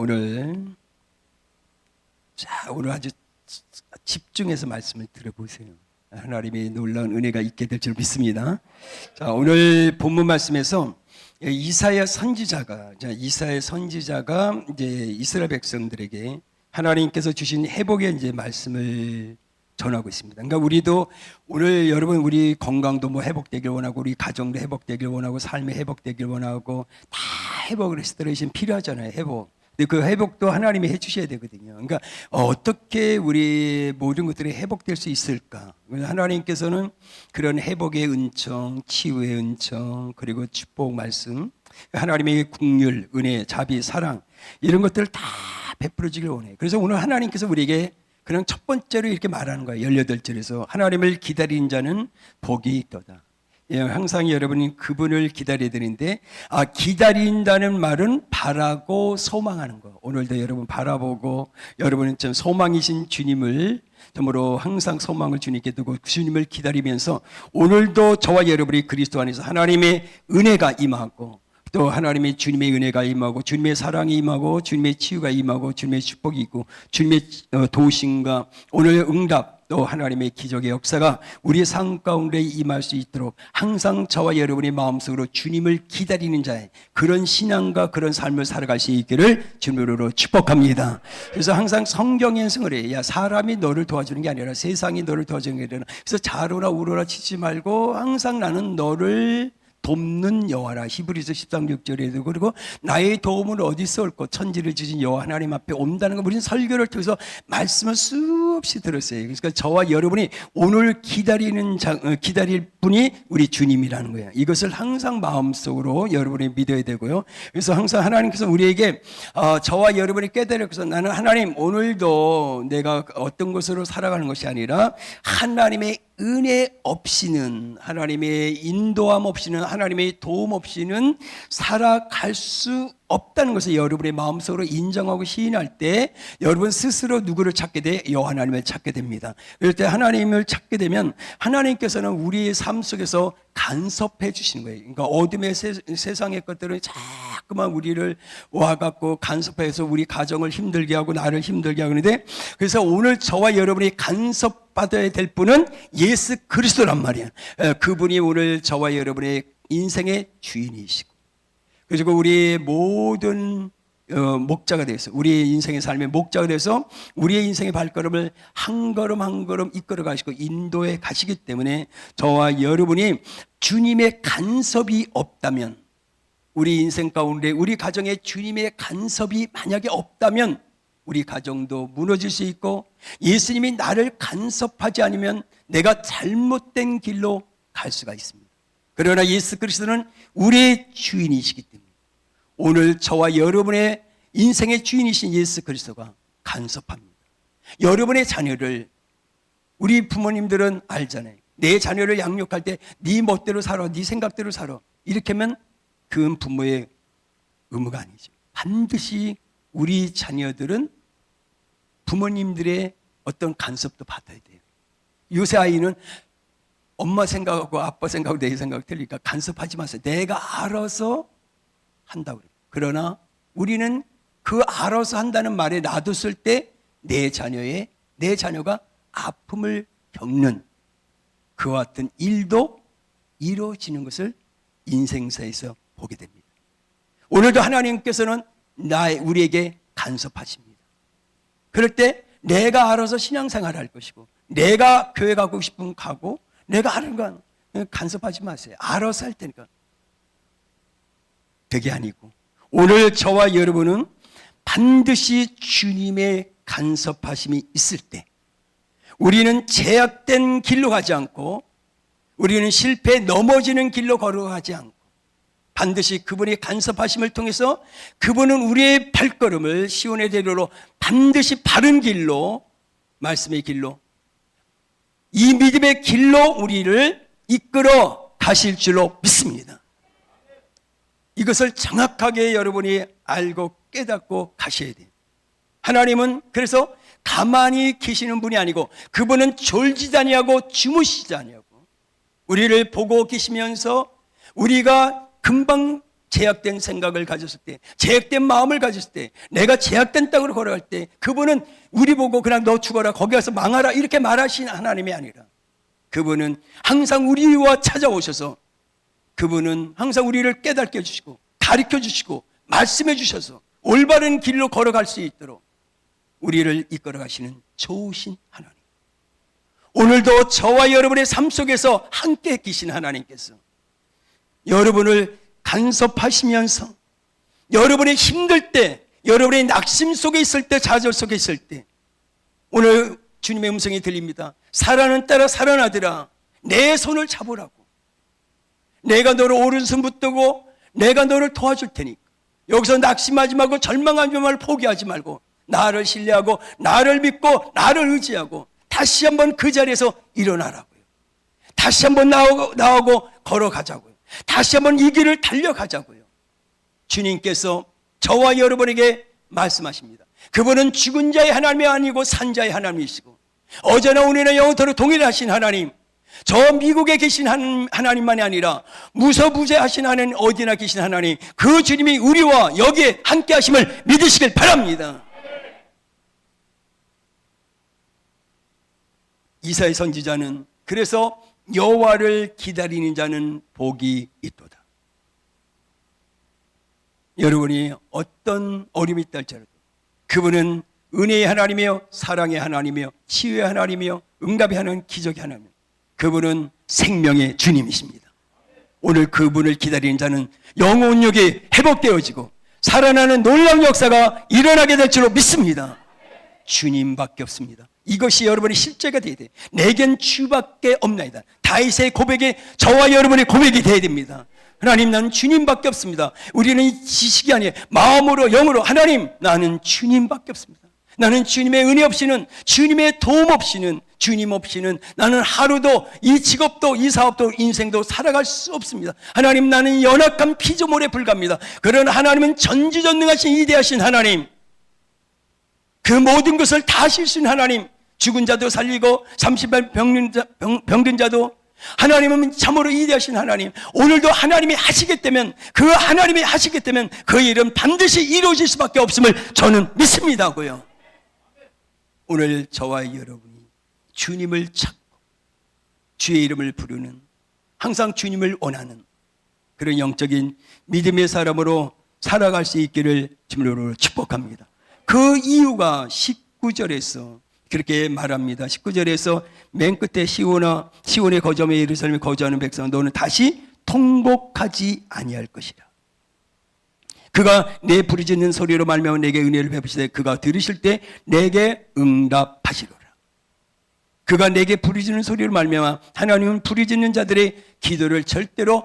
오늘 아주 집중해서 말씀을 들어보세요. 하나님의 놀라운 은혜가 있게 될 줄 믿습니다. 자, 오늘 본문 말씀에서 이사야 선지자가 이제 이스라엘 백성들에게 하나님께서 주신 회복의 이제 말씀을 전하고 있습니다. 그러니까 우리도 오늘 여러분 우리 건강도 뭐 회복되길 원하고 우리 가정도 회복되길 원하고 삶이 회복되길 원하고 다 회복을 레스토레이션 필요하잖아요. 회복. 근데 그 회복도 하나님이 해주셔야 되거든요. 그러니까 어떻게 우리 모든 것들이 회복될 수 있을까? 하나님께서는 그런 회복의 은총, 치유의 은총, 그리고 축복 말씀, 하나님의 긍휼, 은혜, 자비, 사랑 이런 것들을 다 베풀어 주길 원해요. 그래서 오늘 하나님께서 우리에게 그냥 첫 번째로 이렇게 말하는 거예요. 18절에서 하나님을 기다리는 자는 복이 있도다. 항상 여러분이 그분을 기다려야 되는데 기다린다는 말은 바라고 소망하는 거. 오늘도 여러분 바라보고 여러분은 좀 소망이신 주님을 참으로 항상 소망을 주님께 두고 주님을 기다리면서 오늘도 저와 여러분이 그리스도 안에서 하나님의 은혜가 임하고 또 하나님의 주님의 은혜가 임하고 주님의 사랑이 임하고 주님의 치유가 임하고 주님의 축복이 있고 주님의 도우심과 오늘 응답 또 하나님의 기적의 역사가 우리의 삶 가운데 임할 수 있도록 항상 저와 여러분의 마음속으로 주님을 기다리는 자의 그런 신앙과 그런 삶을 살아갈 수 있기를 주님으로 축복합니다. 그래서 항상 성경에서 그래요. 야, 사람이 너를 도와주는 게 아니라 세상이 너를 도와주는 게 아니라 그래서 자로나 우로나 치지 말고 항상 나는 너를 돕는 여호와라. 히브리서 13, 6절에도 그리고 나의 도움은 어디서 올까? 천지를 지신 여호와 하나님 앞에 온다는 거 우리는 설교를 통해서 말씀을 수없이 들었어요. 그러니까 저와 여러분이 오늘 기다릴 분이 우리 주님이라는 거예요. 이것을 항상 마음속으로 여러분이 믿어야 되고요. 그래서 항상 하나님께서 우리에게 저와 여러분이 깨달아서 나는 하나님 오늘도 내가 어떤 것으로 살아가는 것이 아니라 하나님의 은혜 없이는 하나님의 인도함 없이는 하나님의 도움 없이는 살아갈 수 없다는 것을 여러분의 마음속으로 인정하고 시인할 때 여러분 스스로 누구를 찾게 돼? 여호와 하나님을 찾게 됩니다. 그럴 때 하나님을 찾게 되면 하나님께서는 우리의 삶 속에서 간섭해 주시는 거예요. 그러니까 어둠의 세상의 것들은 자꾸만 우리를 와갖고 간섭해서 우리 가정을 힘들게 하고 나를 힘들게 하는데 그래서 오늘 저와 여러분이 간섭받아야 될 분은 예수 그리스도란 말이에요. 그분이 오늘 저와 여러분의 인생의 주인이시고 그리고 우리의 모든 목자가 되어서 우리의 인생의 삶의 목자가 되어서 우리의 인생의 발걸음을 한 걸음 한 걸음 이끌어 가시고 인도해 가시기 때문에 저와 여러분이 주님의 간섭이 없다면 우리 인생 가운데 우리 가정에 주님의 간섭이 만약에 없다면 우리 가정도 무너질 수 있고 예수님이 나를 간섭하지 않으면 내가 잘못된 길로 갈 수가 있습니다. 그러나 예수 그리스도는 우리의 주인이시기 때문에 오늘 저와 여러분의 인생의 주인이신 예수 그리스도가 간섭합니다. 여러분의 자녀를 우리 부모님들은 알잖아요. 내 자녀를 양육할 때 네 멋대로 살아, 네 생각대로 살아. 이렇게 하면 그건 부모의 의무가 아니죠. 반드시 우리 자녀들은 부모님들의 어떤 간섭도 받아야 돼요. 요새 아이는 엄마 생각하고 아빠 생각하고 내 생각이 틀리니까 간섭하지 마세요. 내가 알아서 한다고 그래요. 그러나 우리는 그 알아서 한다는 말에 놔뒀을 때 내 자녀가 아픔을 겪는 그와 같은 일도 이루어지는 것을 인생사에서 보게 됩니다. 오늘도 하나님께서는 우리에게 간섭하십니다. 그럴 때 내가 알아서 신앙생활을 할 것이고 내가 교회 가고 싶으면 가고 내가 하는 건 간섭하지 마세요. 알아서 할 테니까. 그게 아니고 오늘 저와 여러분은 반드시 주님의 간섭하심이 있을 때 우리는 제약된 길로 가지 않고 우리는 실패 넘어지는 길로 걸어가지 않고 반드시 그분의 간섭하심을 통해서 그분은 우리의 발걸음을 시온의 대로로 반드시 바른 길로 말씀의 길로 이 믿음의 길로 우리를 이끌어 가실 줄로 믿습니다. 이것을 정확하게 여러분이 알고 깨닫고 가셔야 돼요. 하나님은 그래서 가만히 계시는 분이 아니고 그분은 졸지도 아니하고 주무시지 아니하고 우리를 보고 계시면서 우리가 금방 제약된 생각을 가졌을 때, 제약된 마음을 가졌을 때, 내가 제약된 땅으로 걸어갈 때 그분은 우리 보고 그냥 너 죽어라, 거기 가서 망하라 이렇게 말하신 하나님이 아니라 그분은 항상 우리와 찾아오셔서 그분은 항상 우리를 깨닫게 해주시고 가르쳐 주시고 말씀해 주셔서 올바른 길로 걸어갈 수 있도록 우리를 이끌어 가시는 좋으신 하나님. 오늘도 저와 여러분의 삶 속에서 함께 계신 하나님께서 여러분을 간섭하시면서 여러분의 힘들 때, 여러분의 낙심 속에 있을 때, 좌절 속에 있을 때 오늘 주님의 음성이 들립니다. 살아는 따라 살아나더라. 내 손을 잡으라고. 내가 너를 오른손 붙들고 내가 너를 도와줄 테니까. 여기서 낙심하지 말고 절망하지 말고 포기하지 말고 나를 신뢰하고 나를 믿고 나를 의지하고 다시 한번 그 자리에서 일어나라고요. 다시 한번 나오고 걸어가자고요. 다시 한번 이 길을 달려가자고요. 주님께서 저와 여러분에게 말씀하십니다. 그분은 죽은 자의 하나님이 아니고 산 자의 하나님이시고 어제나 오늘이나 영원토록 동일하신 하나님, 저 미국에 계신 하나님만이 아니라 무서무제하신 하나님, 어디나 계신 하나님, 그 주님이 우리와 여기에 함께 하심을 믿으시길 바랍니다. 이사야 선지자는 그래서 여호와를 기다리는 자는 복이 있도다. 여러분이 어떤 어려움이 있다 할지라도 그분은 은혜의 하나님이며 사랑의 하나님이며 치유의 하나님이며 응답의 하나님, 기적의 하나님, 그분은 생명의 주님이십니다. 오늘 그분을 기다리는 자는 영혼력이 회복되어지고 살아나는 놀라운 역사가 일어나게 될 줄로 믿습니다. 주님밖에 없습니다. 이것이 여러분의 실제가 되어야 돼요. 내겐 주밖에 없나이다. 다윗의 고백이 저와 여러분의 고백이 되어야 됩니다. 하나님, 나는 주님밖에 없습니다. 우리는 지식이 아니에요. 마음으로 영으로 하나님, 나는 주님밖에 없습니다. 나는 주님의 은혜 없이는, 주님의 도움 없이는, 주님 없이는 나는 하루도 이 직업도 이 사업도 인생도 살아갈 수 없습니다. 하나님, 나는 연약한 피조물에 불과합니다. 그러나 하나님은 전지전능하신 위대하신 하나님, 그 모든 것을 다 하실 수 있는 하나님, 죽은 자도 살리고 30발 병든 자도, 하나님은 참으로 위대하신 하나님, 오늘도 하나님이 하시겠다면, 그 하나님이 하시겠다면 그 일은 반드시 이루어질 수밖에 없음을 저는 믿습니다고요. 오늘 저와 여러분이 주님을 찾고 주의 이름을 부르는, 항상 주님을 원하는 그런 영적인 믿음의 사람으로 살아갈 수 있기를 주님으로 축복합니다. 그 이유가 19절에서 그렇게 말합니다. 19절에서 맨 끝에 시온의 거점에 예루살렘에 거주하는 백성은 너는 다시 통곡하지 아니할 것이라. 그가 내 부르짖는 소리로 말미암아 내게 은혜를 베푸시되 그가 들으실 때 내게 응답하시리라. 그가 내게 부르짖는 소리로 말미암아, 하나님은 부르짖는 자들의 기도를 절대로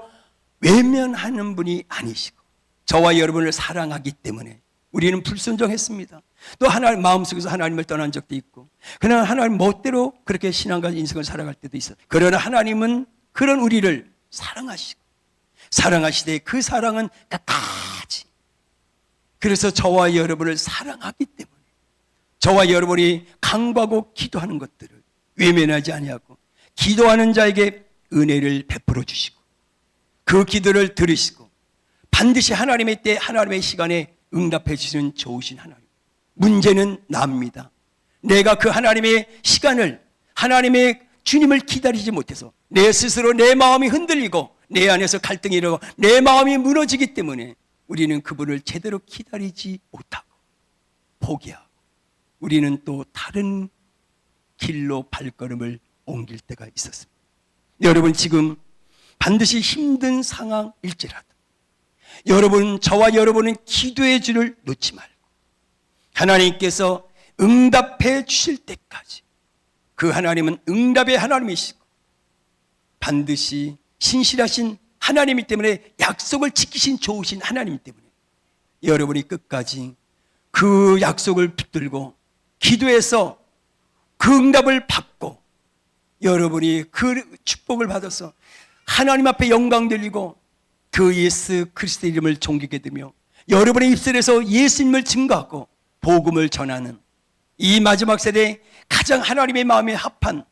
외면하는 분이 아니시고 저와 여러분을 사랑하기 때문에 우리는 불순종했습니다. 또 하나님 마음속에서 하나님을 떠난 적도 있고, 그러나 하나님 멋대로 그렇게 신앙과 인생을 살아갈 때도 있어요. 그러나 하나님은 그런 우리를 사랑하시고 사랑하시되 그 사랑은 끝까지. 그래서 저와 여러분을 사랑하기 때문에 저와 여러분이 간구하고 기도하는 것들을 외면하지 아니하고 기도하는 자에게 은혜를 베풀어 주시고 그 기도를 들으시고 반드시 하나님의 때 하나님의 시간에 응답해 주시는 좋으신 하나님. 문제는 납니다. 내가 그 하나님의 시간을, 하나님의 주님을 기다리지 못해서 내 스스로 내 마음이 흔들리고 내 안에서 갈등이 일어나고 내 마음이 무너지기 때문에 우리는 그분을 제대로 기다리지 못하고 포기하고 우리는 또 다른 길로 발걸음을 옮길 때가 있었습니다. 여러분, 지금 반드시 힘든 상황일지라도 여러분, 저와 여러분은 기도의 줄을 놓지 말고 하나님께서 응답해 주실 때까지, 그 하나님은 응답의 하나님이시고 반드시 신실하신 하나님이기 때문에 약속을 지키신 좋으신 하나님이기 때문에 여러분이 끝까지 그 약속을 붙들고 기도해서 그 응답을 받고 여러분이 그 축복을 받아서 하나님 앞에 영광 돌리고 그 예수 그리스도의 이름을 존귀하게 되며 여러분의 입술에서 예수님을 증거하고 복음을 전하는 이 마지막 세대에 가장 하나님의 마음에 합한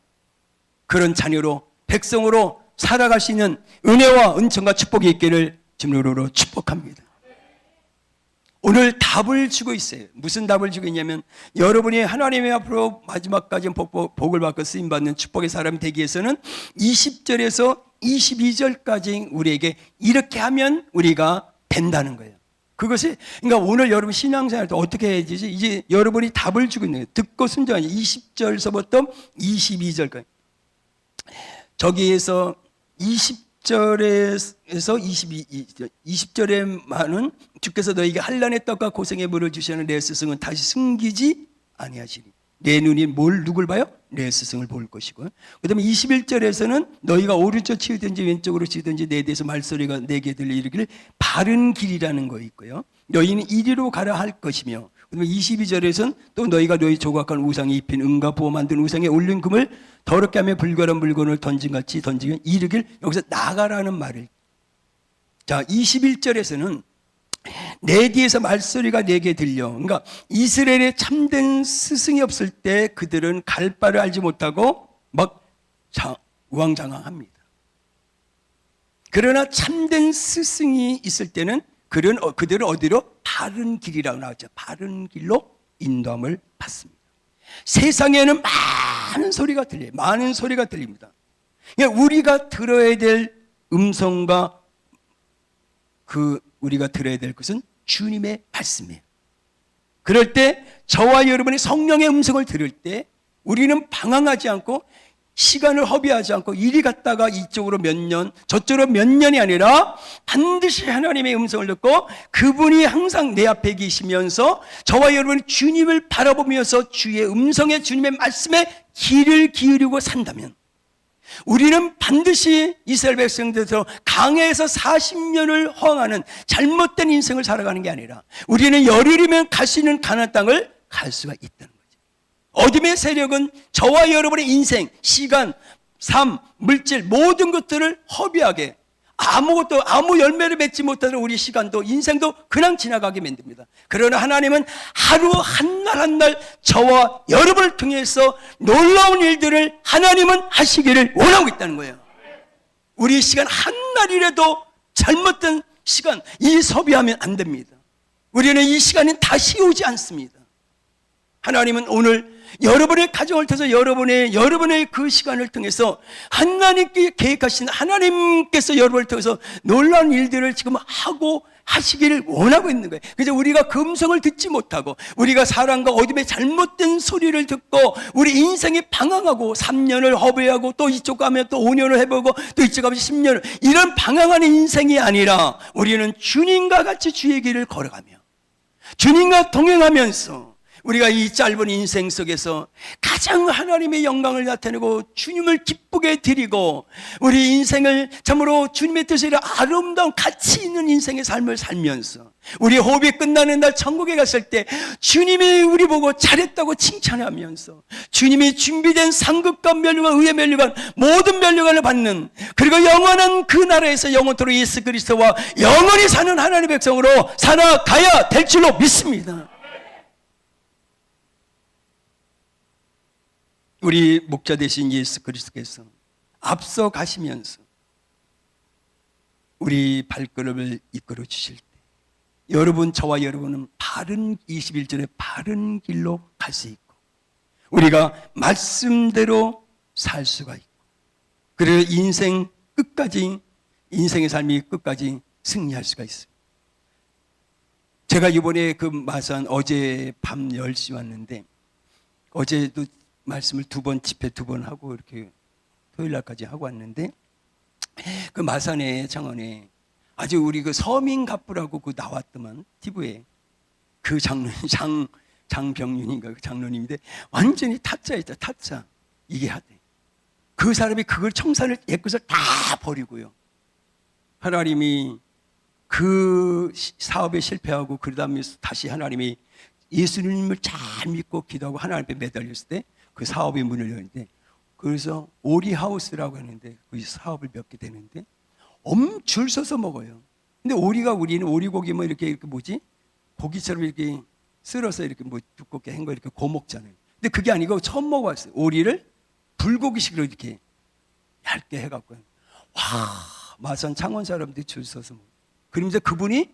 그런 자녀로 백성으로 살아갈 수 있는 은혜와 은총과 축복이 있기를 주님으로 축복합니다. 오늘 답을 주고 있어요. 무슨 답을 주고 있냐면 여러분이 하나님의 앞으로 마지막까지 복을 받고 쓰임받는 축복의 사람이 되기 위해서는 20절에서 22절까지 우리에게 이렇게 하면 우리가 된다는 거예요. 그것이 그러니까 오늘 여러분 신앙생활 때 어떻게 해야 되지? 이제 여러분이 답을 주고 있는 거예요. 듣고 순종하지. 20절서부터 22절까지. 저기에서 20절에서 20절에만은 주께서 너희에게 한란의 떡과 고생의 물을 주시는 내 스승은 다시 숨기지 아니하시리. 내 눈이 누굴 봐요? 내 스승을 볼 것이고. 그 다음에 21절에서는 너희가 오른쪽 치우든지 왼쪽으로 치우든지 내 대해서 말소리가 내게 들려 이르기를 바른 길이라는 거 있고요. 너희는 이리로 가라 할 것이며. 그 다음에 22절에서는 또 너희가 너희 조각한 우상에 입힌 은과 부어 만든 우상에 올린 금을 더럽게 하며 불결한 물건을 던진같이 던지면 이르길. 여기서 나가라는 말을. 자, 21절에서는 내 뒤에서 말소리가 내게 들려. 그러니까 이스라엘에 참된 스승이 없을 때 그들은 갈 바를 알지 못하고 막 우왕좌왕합니다. 그러나 참된 스승이 있을 때는 그들은 어디로? 바른 길이라고 나왔죠. 바른 길로 인도함을 받습니다. 세상에는 많은 소리가 들려요. 많은 소리가 들립니다. 그러니까 우리가 들어야 될 음성과 우리가 들어야 될 것은 주님의 말씀이에요. 그럴 때 저와 여러분이 성령의 음성을 들을 때 우리는 방황하지 않고 시간을 허비하지 않고 이리 갔다가 이쪽으로 몇 년 저쪽으로 몇 년이 아니라 반드시 하나님의 음성을 듣고 그분이 항상 내 앞에 계시면서 저와 여러분이 주님을 바라보면서 주의 음성에 주님의 말씀에 귀를 기울이고 산다면 우리는 반드시 이스라엘 백성들처럼 강해에서 40년을 허황하는 잘못된 인생을 살아가는 게 아니라 우리는 열흘이면 갈 수 있는 가나안 땅을 갈 수가 있다는 거죠. 어둠의 세력은 저와 여러분의 인생, 시간, 삶, 물질 모든 것들을 허비하게 아무 열매를 맺지 못하는 우리 시간도 인생도 그냥 지나가게 만듭니다. 그러나 하나님은 하루 한 날 한 날 저와 여러분을 통해서 놀라운 일들을 하나님은 하시기를 원하고 있다는 거예요. 우리 시간 한 날이라도 잘못된 시간 이 소비하면 안 됩니다. 우리는 이 시간은 다시 오지 않습니다. 하나님은 오늘 여러분의 가정을 통해서 여러분의 그 시간을 통해서 하나님께 계획하신 하나님께서 여러분을 통해서 놀라운 일들을 지금 하고 하시기를 원하고 있는 거예요. 그래서 우리가 그 음성을 듣지 못하고 우리가 사랑과 어둠의 잘못된 소리를 듣고 우리 인생이 방황하고 3년을 허비하고 또 이쪽 가면 또 5년을 해보고 또 이쪽 가면 10년을 이런 방황하는 인생이 아니라 우리는 주님과 같이 주의 길을 걸어가며 주님과 동행하면서 우리가 이 짧은 인생 속에서 가장 하나님의 영광을 나타내고 주님을 기쁘게 드리고 우리 인생을 참으로 주님의 뜻으로 아름다운 가치 있는 인생의 삶을 살면서 우리 호흡이 끝나는 날 천국에 갔을 때 주님이 우리 보고 잘했다고 칭찬하면서 주님이 준비된 상급과 면류관 의의 면류관 모든 면류관을 받는 그리고 영원한 그 나라에서 영원토록 예수 그리스도와 영원히 사는 하나님의 백성으로 살아가야 될 줄로 믿습니다. 우리 목자 되신 예수 그리스도께서 앞서 가시면서 우리 발걸음을 이끌어 주실 때 여러분 저와 여러분은 바른 21절에 바른 길로 갈 수 있고 우리가 말씀대로 살 수가 있고 그래서 인생의 삶이 끝까지 승리할 수가 있어요. 제가 이번에 그 마산 어제 밤 10시 왔는데 어제도 말씀을 집회 2번 하고 이렇게 토요일 날까지 하고 왔는데 그 마산의 창원에 아주 우리 그 서민갑부라고 그 나왔더만 TV에 그 장병윤인가 그 장로님인데 완전히 타짜였다. 타짜. 이게 하대. 그 사람이 그걸 청산을 옛것을 다 버리고요. 하나님이 그 사업에 실패하고 그러다면서 다시 하나님이 예수님을 잘 믿고 기도하고 하나님 앞에 매달렸을 때 그 사업이 문을 여는데 그래서 오리하우스라고 하는데 그 사업을 몇 개 되는데 줄 서서 먹어요. 근데 우리는 오리고기 뭐 이렇게 뭐지? 고기처럼 이렇게 쓸어서 이렇게 뭐 두껍게 한 거 이렇게 고먹잖아요. 근데 그게 아니고 처음 먹어봤어요. 오리를 불고기식으로 이렇게 얇게 해갖고 와 마산 창원 사람들이 줄 서서 먹어요. 그러면서 그분이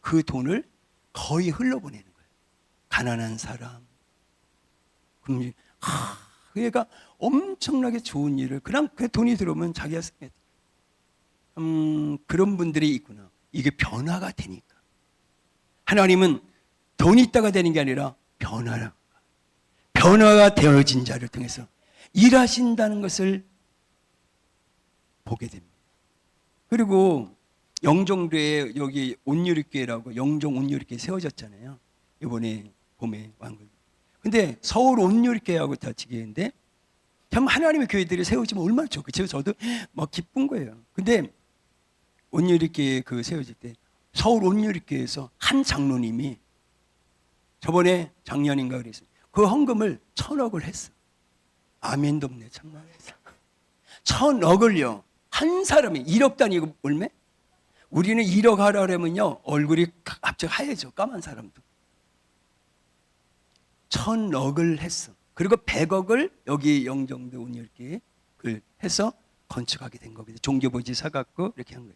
그 돈을 거의 흘려보내는 거예요. 가난한 사람. 그럼 그러니까 엄청나게 좋은 일을 그냥 그 돈이 들어오면 자기가 그런 분들이 있구나. 이게 변화가 되니까. 하나님은 돈이 있다가 되는 게 아니라 변화가 되어진 자를 통해서 일하신다는 것을 보게 됩니다. 그리고 영종도에 여기 온누리교회라고 영종 온누리교회 세워졌잖아요. 이번에 봄에 왕국. 근데 서울 온누리교회하고 다 지게인데 참 하나님의 교회들이 세워지면 얼마나 좋겠죠. 저도 막 기쁜 거예요. 근데 온누리교회 그 세워질 때 서울 온누리교회에서 한 장로님이 저번에 작년인가 그랬어요. 그 헌금을 1,000억을 했어. 아멘도 없네 참나. 1,000억을요. 한 사람이 1억 단위고 얼마? 우리는 1억 하라면요 얼굴이 갑자기 하얘져. 까만 사람도. 1,000억을 했어. 그리고 100억을 여기 영종도 온누리교회에 해서 건축하게 된 거거든요. 종교부지 사갖고 이렇게 한 거예요.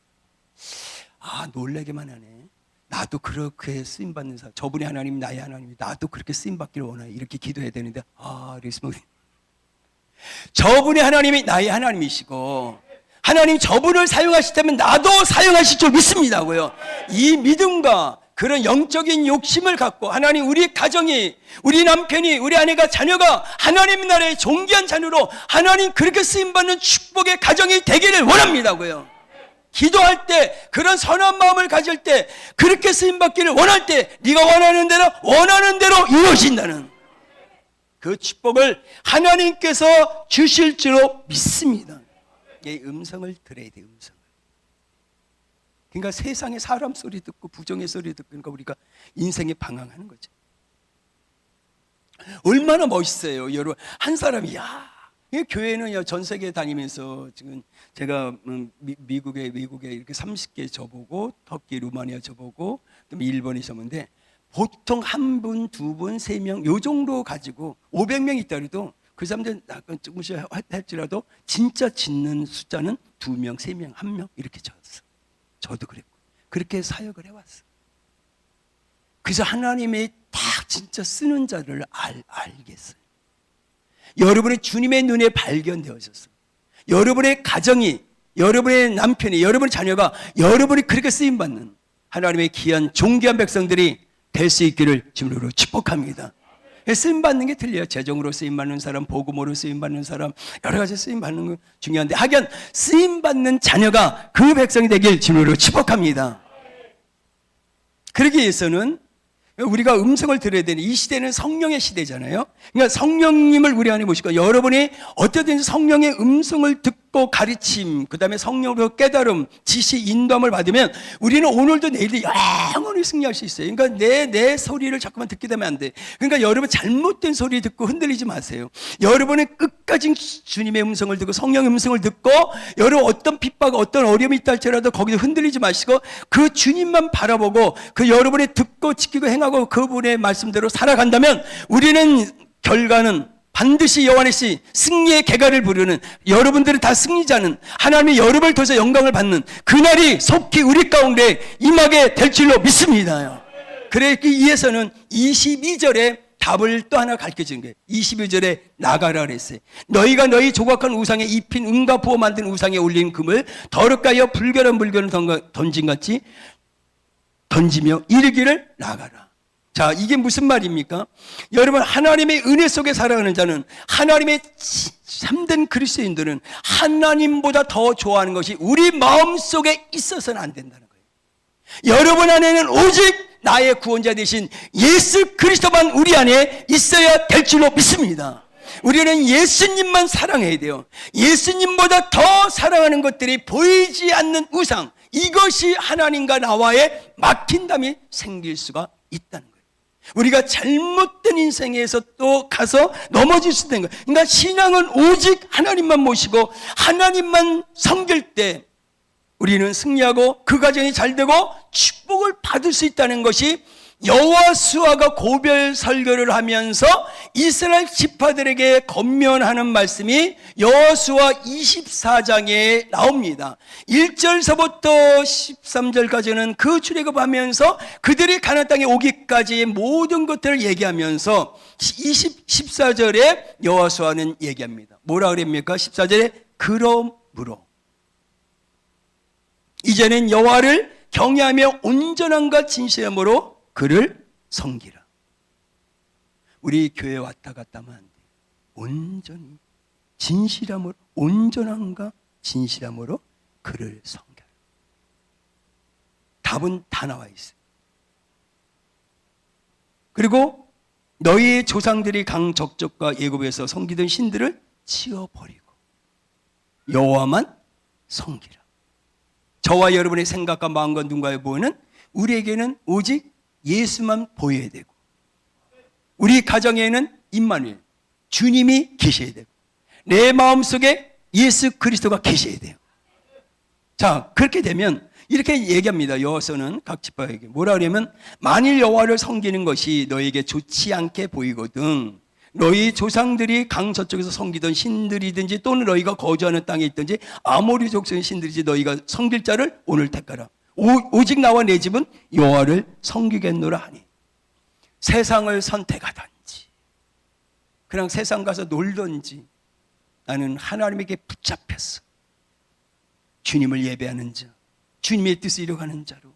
놀라기만 하네. 나도 그렇게 쓰임받는 사람. 저분이 하나님, 나의 하나님이 나도 그렇게 쓰임받기를 원해요. 이렇게 기도해야 되는데 저분이 하나님이 나의 하나님이시고 하나님 저분을 사용하시다면 나도 사용하실 줄 믿습니다고요. 이 믿음과 그런 영적인 욕심을 갖고 하나님 우리 가정이 우리 남편이 우리 아내가 자녀가 하나님 나라의 존귀한 자녀로 하나님 그렇게 쓰임받는 축복의 가정이 되기를 원합니다고요. 기도할 때 그런 선한 마음을 가질 때 그렇게 쓰임받기를 원할 때 네가 원하는 대로 이루어진다는 그 축복을 하나님께서 주실 줄로 믿습니다. 이 음성을 들어야 돼. 음성을. 그러니까 세상에 사람 소리 듣고 부정의 소리 듣고 그러니까 우리가 인생에 방황하는 거죠. 얼마나 멋있어요. 여러분 한 사람이 교회는요 전 세계 다니면서 지금 제가 미국에 이렇게 30개 줘보고 터키, 루마니아 줘보고 그다음에 일본에 줘보는데 보통 한 분, 두 분, 세 명 요 정도 가지고 500명 있다 그래도 그 사람들 약간 조금씩 할지라도 진짜 짓는 숫자는 2명, 3명, 1명 이렇게 줬어. 저도 그랬고 그렇게 사역을 해왔어. 그래서 하나님이 딱 진짜 쓰는 자를 알겠어요. 여러분의 주님의 눈에 발견되어졌어. 여러분의 가정이, 여러분의 남편이, 여러분의 자녀가 여러분이 그렇게 쓰임받는 하나님의 귀한 존귀한 백성들이 될 수 있기를 주님으로 축복합니다. 쓰임받는 게 틀려요. 재정으로 쓰임받는 사람, 복음으로 쓰임받는 사람, 여러 가지 쓰임받는 건 중요한데 하긴 쓰임받는 자녀가 그 백성이 되길 주님으로 축복합니다. 그러기 위해서는 우리가 음성을 들어야 되는 이 시대는 성령의 시대잖아요. 그러니까 성령님을 우리 안에 모시고 여러분이 어떻게든지 성령의 음성을 듣고 가르침, 그 다음에 성령으로 깨달음, 지시, 인도함을 받으면 우리는 오늘도 내일도 영원히 승리할 수 있어요. 그러니까 내 소리를 자꾸만 듣게 되면 안 돼. 그러니까 여러분 잘못된 소리 듣고 흔들리지 마세요. 여러분은 끝까지 주님의 음성을 듣고 성령의 음성을 듣고 여러분 어떤 핍박, 어떤 어려움이 있다 할지라도 거기서 흔들리지 마시고 그 주님만 바라보고 그 여러분이 듣고 지키고 행하고 그분의 말씀대로 살아간다면 우리는 결과는 반드시 여호와 시 승리의 개가를 부르는 여러분들은 다 승리자는 하나님이 여러분을 통해서 영광을 받는 그날이 속히 우리 가운데 임하게 될 줄로 믿습니다. 그러기 위해서는 22절에 답을 또 하나 가르쳐주는 거예요. 22절에 나가라 그랬어요. 너희가 너희 조각한 우상에 입힌 은과 부어 만든 우상에 올린 금을 더럽게 하여 불결한 물건을 던진같이 던지며 이르기를 나가라. 자, 이게 무슨 말입니까? 여러분 하나님의 은혜 속에 살아가는 자는 하나님의 참된 그리스도인들은 하나님보다 더 좋아하는 것이 우리 마음속에 있어서는 안 된다는 거예요. 여러분 안에는 오직 나의 구원자 되신 예수 그리스도만 우리 안에 있어야 될 줄로 믿습니다. 우리는 예수님만 사랑해야 돼요. 예수님보다 더 사랑하는 것들이 보이지 않는 우상, 이것이 하나님과 나와의 막힌담이 생길 수가 있다는 거예요. 우리가 잘못된 인생에서 또 가서 넘어질 수 있는 거예요. 그러니까 신앙은 오직 하나님만 모시고 하나님만 섬길 때 우리는 승리하고 그 가정이 잘 되고 축복을 받을 수 있다는 것이 여호수아가 고별 설교를 하면서 이스라엘 지파들에게 권면하는 말씀이 여호수아 24장에 나옵니다. 1절서부터 13절까지는 그 출애굽하면서 그들이 가나안 땅에 오기까지의 모든 것들을 얘기하면서 14절에 여호수아는 얘기합니다. 뭐라 그럽니까? 14절에 그러므로 이제는 여호와를 경외하며 온전함과 진실함으로 그를 섬기라. 우리 교회 왔다 갔다 하면 안 돼. 온전히 진실함으로, 온전함과 진실함으로 그를 섬겨라. 답은 다 나와 있어요. 그리고 너희의 조상들이 강적족과 예굽에서 섬기던 신들을 치워버리고 여호와만 섬기라. 저와 여러분의 생각과 마음과 눈과 보이는 우리에게는 오직 예수만 보여야 되고, 우리 가정에는 임마누엘 주님이 계셔야 되고, 내 마음속에 예수 그리스도가 계셔야 돼요. 자, 그렇게 되면 이렇게 얘기합니다. 여호수아는 각 지파에게 뭐라 그러냐면, 만일 여호와를 섬기는 것이 너에게 좋지 않게 보이거든 너희 조상들이 강 저쪽에서 섬기던 신들이든지 또는 너희가 거주하는 땅에 있든지 아모리 족속의 신들이지 너희가 섬길 자를 오늘 택하라. 오직 나와 내 집은 여호와를 섬기겠노라 하니, 세상을 선택하든지 그냥 세상 가서 놀든지 나는 하나님에게 붙잡혔어. 주님을 예배하는 자, 주님의 뜻을 이루어가는 자로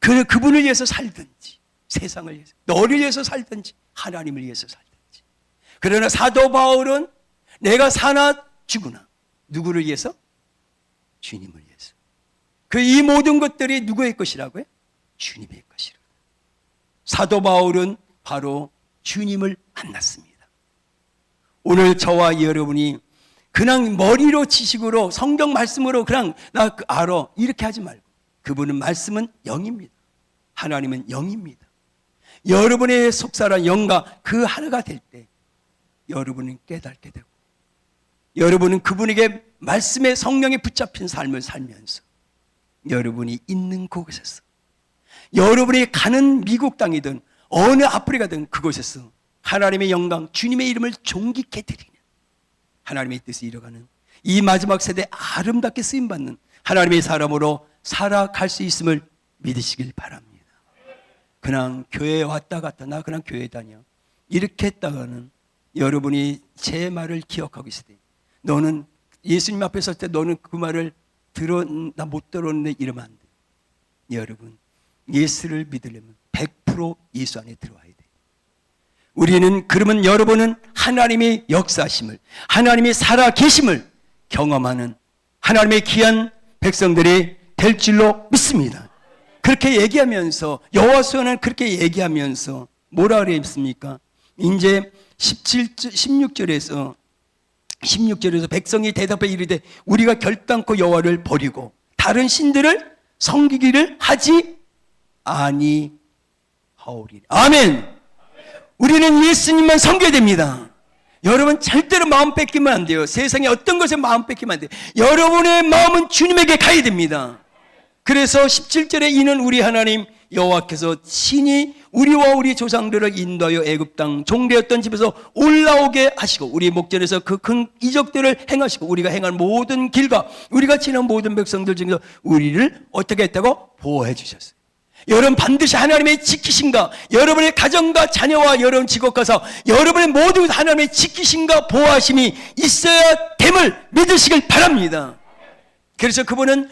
그분을 위해서 살든지, 세상을 위해서, 너를 위해서 살든지, 하나님을 위해서 살든지. 그러나 사도 바울은 내가 사나 죽으나 누구를 위해서? 주님을 위해서. 이 모든 것들이 누구의 것이라고요? 주님의 것이라고. 사도 바울은 바로 주님을 만났습니다. 오늘 저와 여러분이 그냥 머리로 지식으로 성경 말씀으로 그냥 나 알아 이렇게 하지 말고, 그분은 말씀은 영입니다. 하나님은 영입니다. 여러분의 속사란 영과 그 하나가 될 때 여러분은 깨닫게 되고, 여러분은 그분에게 말씀의 성령에 붙잡힌 삶을 살면서 여러분이 있는 그곳에서, 여러분이 가는 미국 땅이든 어느 아프리카든 그곳에서 하나님의 영광, 주님의 이름을 존귀케 드리는 하나님의 뜻을 이뤄가는 이 마지막 세대에 아름답게 쓰임받는 하나님의 사람으로 살아갈 수 있음을 믿으시길 바랍니다. 그냥 교회에 왔다 갔다, 나 그냥 교회 다녀 이렇게 했다가는 여러분이 제 말을 기억하고 있을 때, 너는 예수님 앞에 설 때 너는 그 말을 나 못 들었는데 이러면 안 돼. 여러분, 예수를 믿으려면 100% 예수 안에 들어와야 돼. 우리는 그러면 여러분은 하나님의 역사심을, 하나님의 살아계심을 경험하는 하나님의 귀한 백성들이 될 줄로 믿습니다. 그렇게 얘기하면서, 여호수아는 그렇게 얘기하면서 뭐라 그랬습니까? 이제 16절에서 백성이 대답해 이르되 우리가 결단코 여호와를 버리고 다른 신들을 섬기기를 하지 아니하오리니. 아멘. 우리는 예수님만 섬겨야 됩니다. 여러분 절대로 마음 뺏기면 안 돼요. 세상에 어떤 것에 마음 뺏기면 안 돼요. 여러분의 마음은 주님에게 가야 됩니다. 그래서 17절에 이는 우리 하나님 여호와께서 친히 우리와 우리 조상들을 인도하여 애굽 땅 종되었던 집에서 올라오게 하시고 우리 목전에서 그 큰 이적들을 행하시고 우리가 행한 모든 길과 우리가 지난 모든 백성들 중에서 우리를 어떻게 했다고? 보호해 주셨어요. 여러분 반드시 하나님의 지키심과 여러분의 가정과 자녀와 여러분 직업 가서 여러분의 모든 하나님의 지키심과 보호하심이 있어야 됨을 믿으시길 바랍니다. 그래서 그분은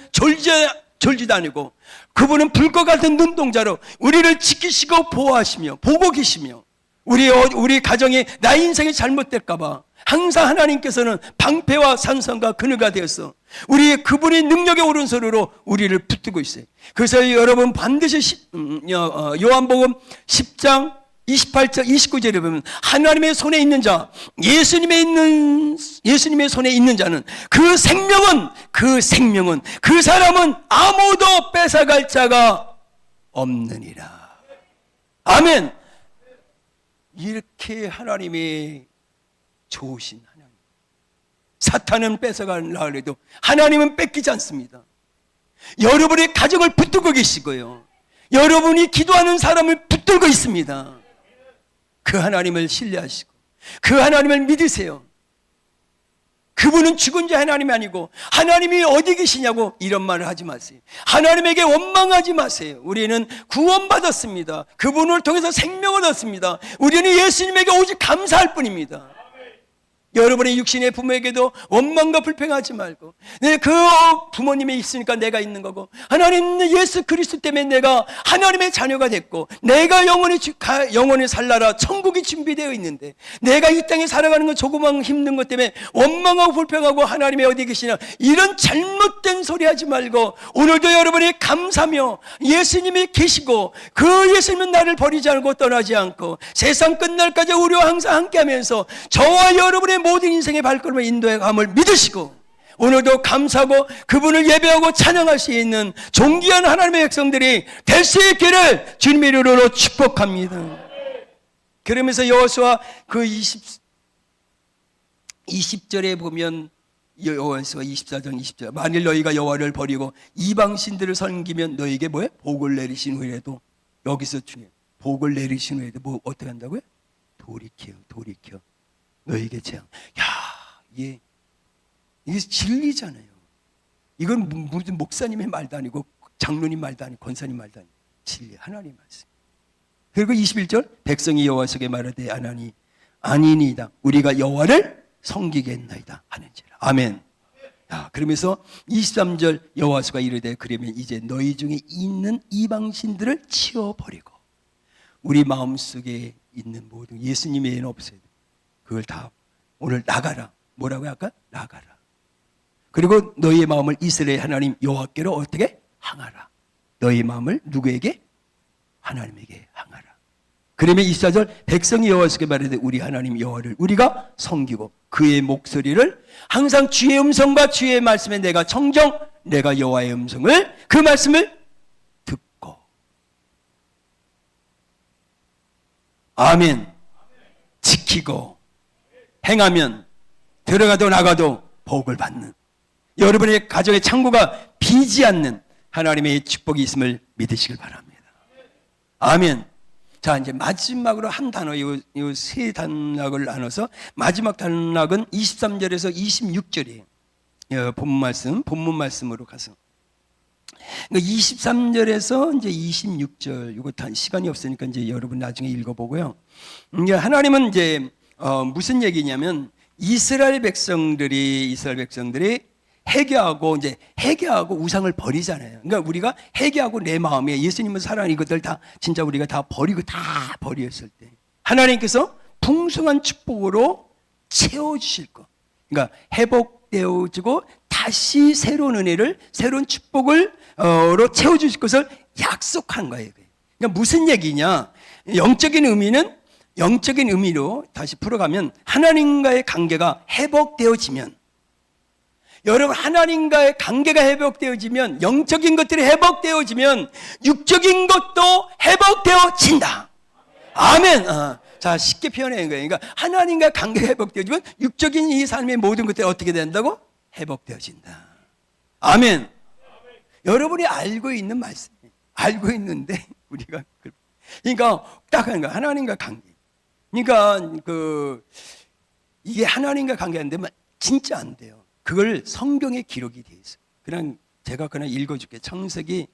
졸지도 아니고 그분은 불과 같은 눈동자로 우리를 지키시고 보호하시며 보고 계시며 우리 가정에 나의 인생이 잘못될까 봐 항상 하나님께서는 방패와 산성과 그늘가 되어서 우리 그분의 능력의 오른손으로 우리를 붙들고 있어요. 그래서 여러분 반드시 요한복음 10장 28절 29절에 보면 하나님의 손에 있는 자, 예수님의 손에 있는 자는 그 생명은 그 사람은 아무도 뺏어갈 자가 없느니라. 아멘. 이렇게 하나님의 좋으신 하나님. 사탄은 뺏어가려 해도 하나님은 뺏기지 않습니다. 여러분의 가정을 붙들고 계시고요. 여러분이 기도하는 사람을 붙들고 있습니다. 그 하나님을 신뢰하시고 그 하나님을 믿으세요. 그분은 죽은 자 하나님이 아니고 하나님이 어디 계시냐고 이런 말을 하지 마세요. 하나님에게 원망하지 마세요. 우리는 구원받았습니다. 그분을 통해서 생명을 얻습니다. 우리는 예수님에게 오직 감사할 뿐입니다. 여러분의 육신의 부모에게도 원망과 불평하지 말고, 그 부모님이 있으니까 내가 있는 거고, 하나님 예수 그리스도 때문에 내가 하나님의 자녀가 됐고, 내가 영원히 살라라 천국이 준비되어 있는데, 내가 이 땅에 살아가는 건 조그만 힘든 것 때문에 원망하고 불평하고 하나님이 어디 계시냐, 이런 잘못된 소리 하지 말고, 오늘도 여러분이 감사하며 예수님이 계시고 그 예수님은 나를 버리지 않고 떠나지 않고 세상 끝날까지 우리와 항상 함께하면서 저와 여러분의 모든 인생의 발걸음을 인도해 감을 믿으시고, 오늘도 감사하고 그분을 예배하고 찬양할 수 있는 존귀한 하나님의 백성들이 될 수 있기를 주님의 이름으로 축복합니다. 그러면서 여호수아 그 20절에 보면, 여호수아 24장 20절, 만일 너희가 여호와를 버리고 이방 신들을 섬기면 너희에게 뭐예요? 복을 내리신 후에도, 여기서 중요해요. 복을 내리신 후에도 뭐 어떻게 한다고요? 돌이켜 너희에게 재앙. 이게 진리잖아요. 이건 무슨 목사님의 말도 아니고 장로님 말도 아니고 권사님 말도 아니고 진리, 하나님 말씀. 그리고 21절, 백성이 여호와 속에 말하되 아니니이다 우리가 여호와를 섬기겠나이다 하는지라. 아멘. 그러면서 23절, 여호와수가 이르되 그러면 이제 너희 중에 있는 이방신들을 치워버리고 우리 마음속에 있는 모든 예수님 외에는 없어야 돼. 그걸 다 오늘 나가라. 뭐라고요? 아까 나가라. 그리고 너희의 마음을 이스라엘 하나님 여호와께로 어떻게? 향하라. 너희의 마음을 누구에게? 하나님에게 향하라. 그러면 24절, 백성이 여호와께 말하되 우리 하나님 여호와를 우리가 섬기고 그의 목소리를 항상 주의 음성과 주의 말씀에 내가 여호와의 음성을, 그 말씀을 듣고. 아멘. 지키고 행하면 들어가도 나가도 복을 받는, 여러분의 가정의 창고가 비지 않는 하나님의 축복이 있음을 믿으시길 바랍니다. 아멘. 자, 이제 마지막으로 한 단어, 요 세 단락을 나눠서 마지막 단락은 23절에서 26절이에요. 본문 말씀으로 가서 23절에서 이제 26절, 이거 다 시간이 없으니까 이제 여러분 나중에 읽어보고요. 이제 하나님은 이제 무슨 얘기냐면, 이스라엘 백성들이 회개하고 우상을 버리잖아요. 그러니까 우리가 회개하고 내 마음에 예수님을 사랑하는 이것들 다 진짜 우리가 다 버렸을 때 하나님께서 풍성한 축복으로 채워주실 거. 그러니까 회복되어지고 다시 새로운 은혜를, 새로운 축복을 로 채워주실 것을 약속한 거예요. 그러니까 무슨 얘기냐? 영적인 의미로 다시 풀어가면, 하나님과의 관계가 회복되어지면, 여러분 하나님과의 관계가 회복되어지면, 영적인 것들이 회복되어지면 육적인 것도 회복되어진다. 아멘. 자, 쉽게 표현하는 거예요. 그러니까 하나님과 관계가 회복되어지면 육적인 이 삶의 모든 것들이 어떻게 된다고? 회복되어진다. 아멘. 여러분이 알고 있는 말씀이에요. 알고 있는데 우리가, 그러니까 딱 하는 거야. 하나님과 관계. 그러니까 이게 하나님과 관계인데 진짜 안 돼요. 그걸 성경에 기록이 돼 있어요. 제가 그냥 읽어줄게. 창세기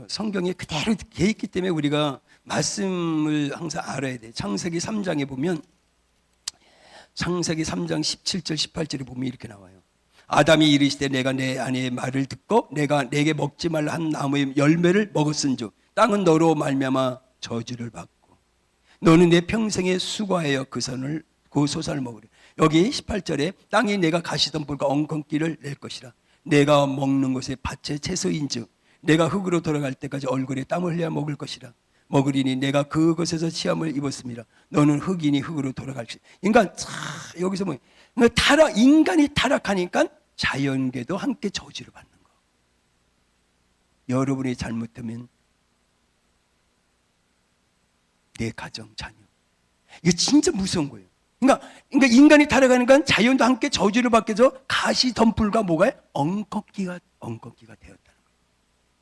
성경에 그대로 돼 있기 때문에 우리가 말씀을 항상 알아야 돼. 창세기 3장에 보면, 창세기 3장 17절 18절에 보면 이렇게 나와요. 아담이 이르시되 내가 내 아내의 말을 듣고 내가 내게 먹지 말라 한 나무의 열매를 먹었은즉 땅은 너로 말미암아 저주를 받고 너는 내 평생에 수고하여 그 소산을 먹으리. 여기 18절에 땅이 내가 가시던 불과 엉겅퀴를 낼 것이라. 내가 먹는 것에 밭의 채소인즉 내가 흙으로 돌아갈 때까지 얼굴에 땀을 흘려 먹을 것이라. 먹으리니 내가 그것에서 시험을 입었습니다. 너는 흙이니 흙으로 돌아갈 것이다. 그러니까 여기서 인간이 타락하니까 자연계도 함께 저주를 받는 거. 여러분이 잘못하면 내 가정, 자녀, 이게 진짜 무서운 거예요. 그러니까 인간이 타락하니까 자연도 함께 저주를 받게 해서 가시덤불과 뭐가 엉겅퀴가 되었다는 거예요.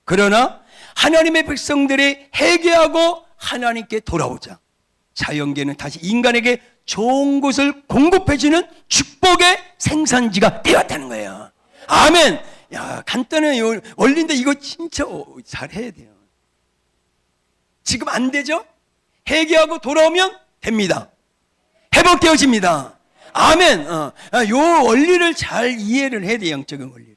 그러나 하나님의 백성들이 회개하고 하나님께 돌아오자 자연계는 다시 인간에게 좋은 것을 공급해주는 축복의 생산지가 되었다는 거예요. 아멘. 야, 간단한 원리인데 이거 진짜 잘해야 돼요. 지금 안 되죠? 회개하고 돌아오면 됩니다. 회복되어집니다. 아멘. 요 원리를 잘 이해를 해야 돼요. 영적인 원리를.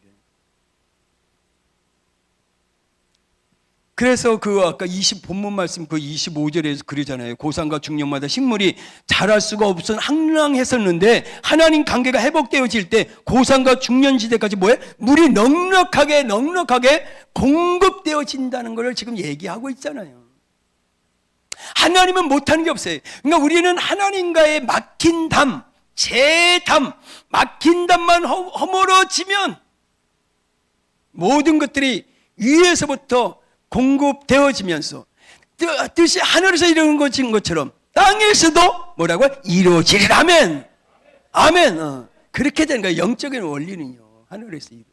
그래서 아까 본문 말씀 25절에서 그러잖아요. 고산과 중년마다 식물이 자랄 수가 없어 황량했었는데 하나님 관계가 회복되어질 때 고산과 중년지대까지 물이 넉넉하게 공급되어진다는 것을 지금 얘기하고 있잖아요. 하나님은 못하는 게 없어요. 그러니까 우리는 하나님과의 막힌 담, 막힌 담만 허물어지면 모든 것들이 위에서부터 공급되어지면서 뜻이 하늘에서 이루어진 것처럼 땅에서도 뭐라고? 이루어지리라. 아멘. 아멘. 그렇게 되는 거예요. 영적인 원리는요. 하늘에서 이루어져.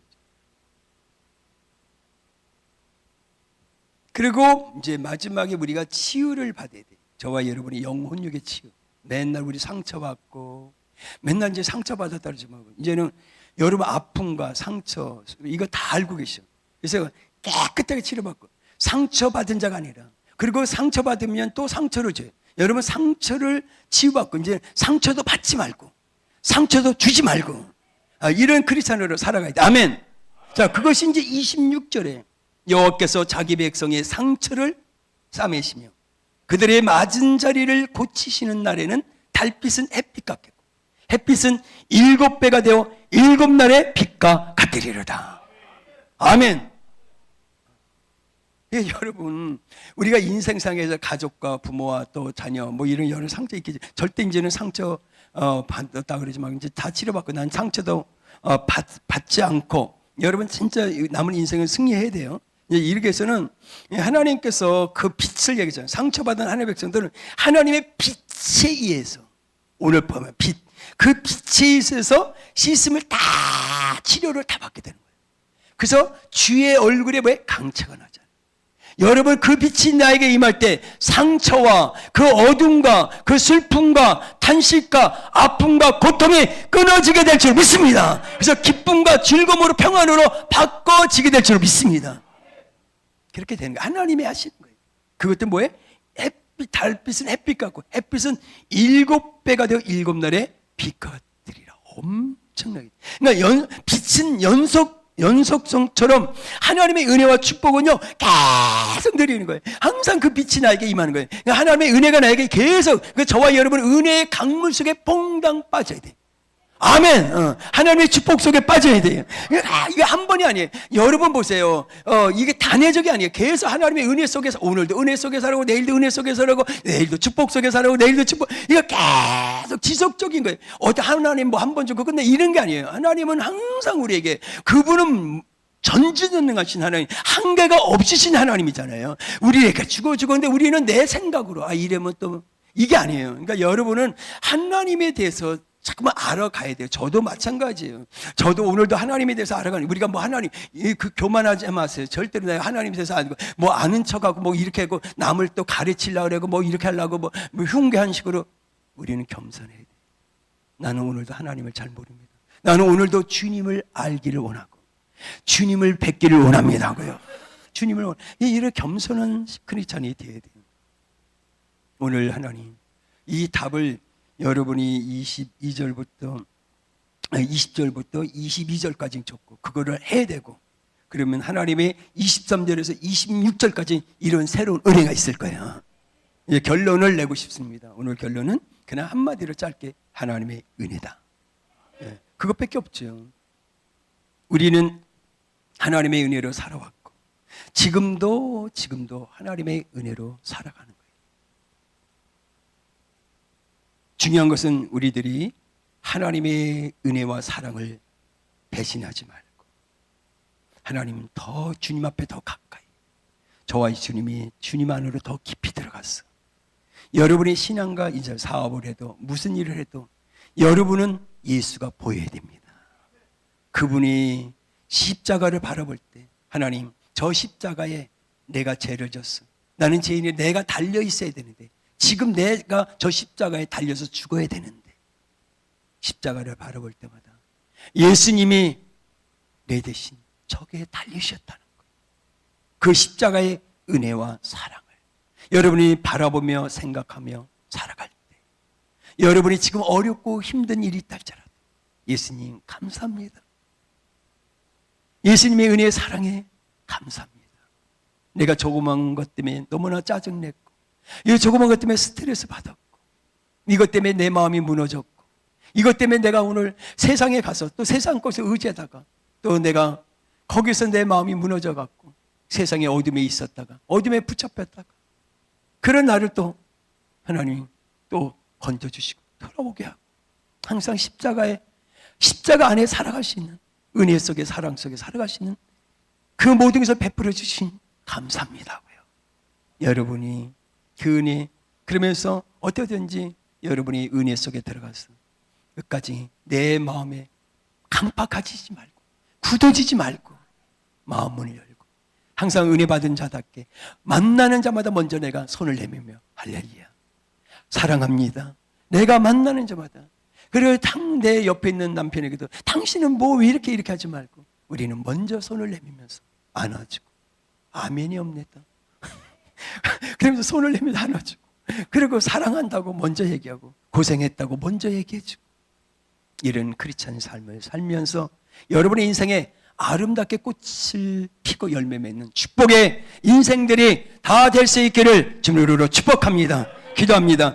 그리고 이제 마지막에 우리가 치유를 받아야 돼요. 저와 여러분이 영혼육의 치유. 맨날 우리 상처받고 맨날 이제 상처받았다 그러지 말고 이제는 여러분 아픔과 상처 이거 다 알고 계셔. 그래서 깨끗하게 치료받고 상처받은 자가 아니라 그리고 상처받으면 또 상처를 줘요. 여러분 상처를 치유받고 이제 상처도 받지 말고 상처도 주지 말고 이런 크리스찬으로 살아가야 돼. 아멘. 자, 그것이 이제 26절에 여호와께서 자기 백성의 상처를 싸매시며 그들의 맞은 자리를 고치시는 날에는 달빛은 햇빛 같겠고 햇빛은 7배가 되어 7날의 빛과 같으리로다. 아멘. 예, 여러분 우리가 인생상에서 가족과 부모와 또 자녀 이런 여러 상처 있겠지. 절대 이제는 상처 받았다 그러지 말고 이제 다 치료받고 난 상처도 받지 않고 여러분 진짜 남은 인생을 승리해야 돼요. 이렇게 해서는 하나님께서 그 빛을 얘기하잖아요. 상처받은 하나님의 백성들은 하나님의 빛에 의해서 오늘 보면 그 빛에 의해서 씻음을 다 치료를 다 받게 되는 거예요. 그래서 주의 얼굴에 강차가 나잖아요. 여러분 그 빛이 나에게 임할 때 상처와 그 어둠과 그 슬픔과 탄식과 아픔과 고통이 끊어지게 될 줄 믿습니다. 그래서 기쁨과 즐거움으로 평안으로 바꿔지게 될 줄 믿습니다. 그렇게 되는 거예요. 하나님이 하시는 거예요. 그것도 뭐예요? 햇빛, 달빛은 햇빛 같고 햇빛은 7배가 되어 7날의 빛과 같으리라. 엄청나게. 그러니까 빛은 연속성처럼 하나님의 은혜와 축복은요 계속 내리는 거예요. 항상 그 빛이 나에게 임하는 거예요. 그러니까 하나님의 은혜가 나에게 계속 저와 여러분 은혜의 강물 속에 퐁당 빠져야 돼. 아멘. 하나님의 축복 속에 빠져야 돼요. 이게 한 번이 아니에요. 여러분 보세요. 이게 단회적이 아니에요. 계속 하나님의 은혜 속에서 오늘도 은혜 속에 살고 내일도 은혜 속에 살고 내일도 축복 속에 살고 내일도 축복. 이거 계속 지속적인 거예요. 하나님 한 번 주고 끝내 이런 게 아니에요. 하나님은 항상 우리에게 그분은 전지전능하신 하나님, 한계가 없으신 하나님이잖아요. 우리에게 주고 근데 우리는 내 생각으로 이러면 또 이게 아니에요. 그러니까 여러분은 하나님에 대해서 자꾸만 알아가야 돼요. 저도 마찬가지예요. 저도 오늘도 하나님에 대해서 알아가는, 우리가 하나님, 교만하지 마세요. 절대로 내가 하나님에 대해서 알고, 아는 척하고, 이렇게 하고, 남을 또 가르치려고 그러고, 이렇게 하려고, 흉계한 식으로. 우리는 겸손해야 돼요. 나는 오늘도 하나님을 잘 모릅니다. 나는 오늘도 주님을 알기를 원하고, 주님을 뵙기를 원합니다고요. 주님을 이런 겸손한 크리스찬이 돼야 돼요. 오늘 하나님, 이 답을 여러분이 20절부터 22절까지 줬고 그거를 해야 되고, 그러면 하나님의 23절에서 26절까지 이런 새로운 은혜가 있을 거예요. 결론을 내고 싶습니다. 오늘 결론은 그냥 한마디로 짧게 하나님의 은혜다. 그것밖에 없죠. 우리는 하나님의 은혜로 살아왔고 지금도 하나님의 은혜로 살아가는 거예요. 중요한 것은 우리들이 하나님의 은혜와 사랑을 배신하지 말고 하나님 더 주님 앞에 더 가까이, 저와 이 주님이 주님 안으로 더 깊이 들어갔어. 여러분의 신앙과 이제 사업을 해도 무슨 일을 해도 여러분은 예수가 보여야 됩니다. 그분이 십자가를 바라볼 때 하나님 저 십자가에 내가 죄를 졌어. 나는 죄인이 내가 달려 있어야 되는데 지금 내가 저 십자가에 달려서 죽어야 되는데 십자가를 바라볼 때마다 예수님이 내 대신 저기에 달리셨다는 거예요. 그 십자가의 은혜와 사랑을 여러분이 바라보며 생각하며 살아갈 때 여러분이 지금 어렵고 힘든 일이 있다 할지라도 예수님 감사합니다. 예수님의 은혜의 사랑에 감사합니다. 내가 조그만 것 때문에 너무나 짜증냈고 이 조그만 것 때문에 스트레스 받았고 이것 때문에 내 마음이 무너졌고 이것 때문에 내가 오늘 세상에 가서 또 세상 것을 의지하다가 또 내가 거기서 내 마음이 무너져갖고 세상의 어둠에 있었다가 어둠에 붙잡혔다가 그런 나를 또 하나님이 또 건져주시고 돌아오게 하고 항상 십자가 안에 살아갈 수 있는 은혜 속에 사랑 속에 살아갈 수 있는 그 모든 것을 베풀어 주신 감사합니다고요. 여러분이 그 은혜 그러면서 어떻게든지 여러분이 은혜 속에 들어가서 끝까지 내 마음에 강박하지 말고 굳어지지 말고 마음 문을 열고 항상 은혜 받은 자답게 만나는 자마다 먼저 내가 손을 내밀며 할렐루야 사랑합니다. 내가 만나는 자마다 그리고 내 옆에 있는 남편에게도 당신은 뭐 왜 이렇게 하지 말고 우리는 먼저 손을 내밀면서 안아주고 아멘이 없네다. 그러면서 손을 내밀면서 안아주고 그리고 사랑한다고 먼저 얘기하고 고생했다고 먼저 얘기해주고 이런 크리스찬 삶을 살면서 여러분의 인생에 아름답게 꽃을 피고 열매 맺는 축복의 인생들이 다 될 수 있기를 주님으로 축복합니다. 기도합니다.